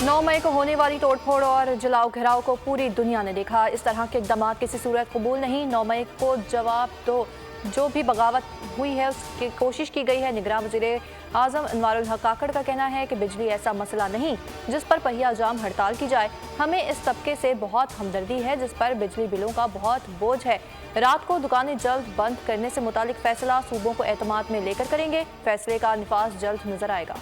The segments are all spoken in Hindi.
9 मई को होने वाली तोड़फोड़ और जलाओ घिराव को पूरी दुनिया ने देखा। इस तरह के इक़दाम किसी सूरत कबूल नहीं। 9 मई को जवाब दो जो भी बगावत हुई है उसकी कोशिश की गई है। निगरान वज़ीर आज़म अनवारुल हक काकड़ का कहना है कि बिजली ऐसा मसला नहीं जिस पर पहिया जाम हड़ताल की जाए। हमें इस तबके से बहुत हमदर्दी है जिस पर बिजली बिलों का बहुत बोझ है। रात को दुकानें जल्द बंद करने से मुतालिक फैसला सूबों को एतमाद में लेकर करेंगे। फैसले का निफाज जल्द नजर आएगा।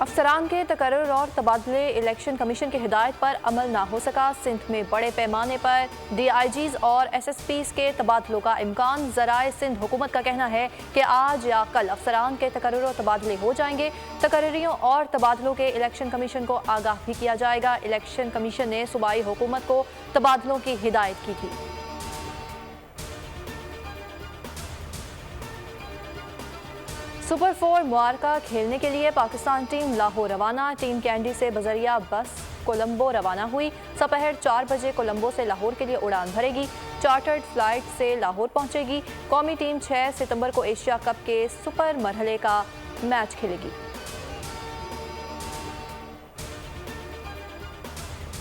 अफसरान के तकर्रुर और तबादले इलेक्शन कमीशन की हिदायत पर अमल ना हो सका। सिंध में बड़े पैमाने पर DIGs और SSPs के तबादलों का इम्कान। ज़राए सिंध हुकूमत का कहना है कि आज या कल अफसरान के तकर्रुर और तबादले हो जाएंगे। तकर्रियों और तबादलों के इलेक्शन कमीशन को आगाह भी किया जाएगा। इलेक्शन कमीशन ने सूबाई हुकूमत को तबादलों की हिदायत की थी। सुपर 4 मुआरका खेलने के लिए पाकिस्तान टीम लाहौर रवाना। टीम कैंडी से बजरिया बस कोलंबो रवाना हुई। दोपहर 4 बजे कोलंबो से लाहौर के लिए उड़ान भरेगी। चार्टर्ड फ्लाइट से लाहौर पहुंचेगी। कौमी टीम 6 सितंबर को एशिया कप के सुपर मरहले का मैच खेलेगी।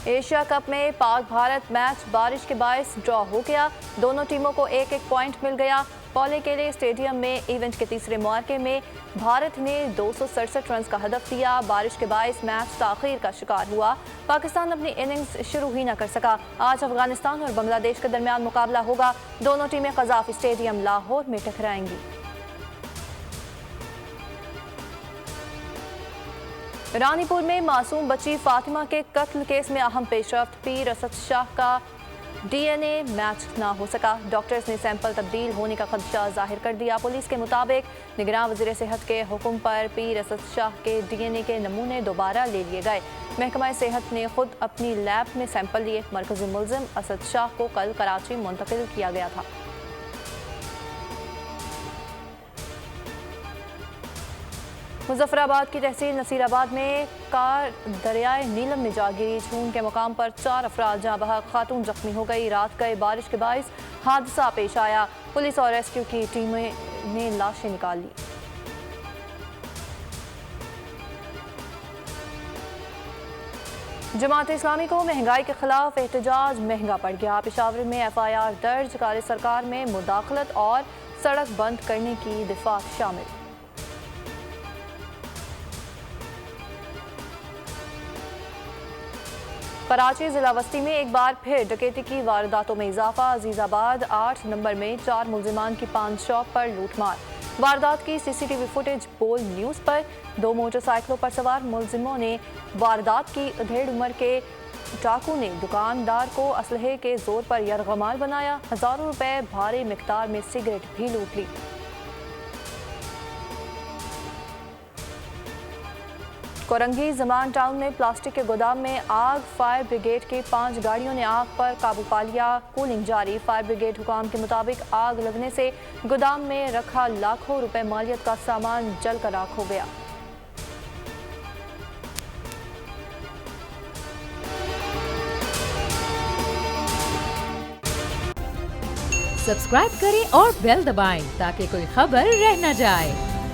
एशिया कप में पाक भारत मैच बारिश के बायस ड्रॉ हो गया। दोनों टीमों को एक एक पॉइंट मिल गया। पौले केले स्टेडियम में इवेंट के तीसरे मुआरके में भारत ने 267 रन का हदफ दिया। बारिश के बायस मैच ताखीर का शिकार हुआ। पाकिस्तान अपनी इनिंग्स शुरू ही न कर सका। आज अफगानिस्तान और बांग्लादेश के दरमियान मुकाबला होगा। दोनों टीमें कज़ाफ स्टेडियम लाहौर में टकराएंगी। रानीपुर में मासूम बच्ची फातिमा के कत्ल केस में अहम पेशरफ्त। पीर असद शाह का DNA मैच ना हो सका। डॉक्टर्स ने सैंपल तब्दील होने का खदशा जाहिर कर दिया। पुलिस के मुताबिक निगरान वज़ीर सेहत के हुक्म पर पीर असद शाह के DNA के नमूने दोबारा ले लिए गए। महकमा सेहत ने खुद अपनी लैब में सैंपल लिए। मरकज़ी मुल्ज़िम असद शाह को कल कराची मुंतकिल किया गया था। मुजफ्फराबाद की तहसील नसीराबाद में कार दरियाए नीलम में जा गिरी। झूम के मुकाम पर 4 अफराद जहाँ बहक, खातून जख्मी हो गई। रात गए बारिश के बायस हादसा पेश आया। पुलिस और रेस्क्यू की टीमें ने लाशें निकाल ली। जमात इस्लामी को महंगाई के खिलाफ एहतजाज महंगा पड़ गया। पेशावर में FIR दर्ज, कार सरकार में मुदाखलत और सड़क बंद करने की दिफात शामिल। कराची जिला वस्ती में एक बार फिर डकैती की वारदातों में इजाफा। अजीजाबाद 8 नंबर में 4 मुल्जिमान की पान शॉप पर लूटमार। वारदात की CCTV फुटेज बोल न्यूज़ पर। 2 मोटरसाइकिलों पर सवार मुल्जिमों ने वारदात की। अधेड़ उम्र के डाकू ने दुकानदार को असलहे के जोर पर यरगमाल बनाया। हजारों रुपए भारी मिकदार में सिगरेट भी लूट ली। कोरंगी जमान टाउन में प्लास्टिक के गोदाम में आग। फायर ब्रिगेड की 5 गाड़ियों ने आग पर काबू पा लिया। कूलिंग जारी। फायर ब्रिगेड हुकाम के मुताबिक आग लगने से गोदाम में रखा लाखों रुपए मालियत का सामान जलकर राख हो गया। सब्सक्राइब करें और बेल दबाएं ताकि कोई खबर रह न जाए।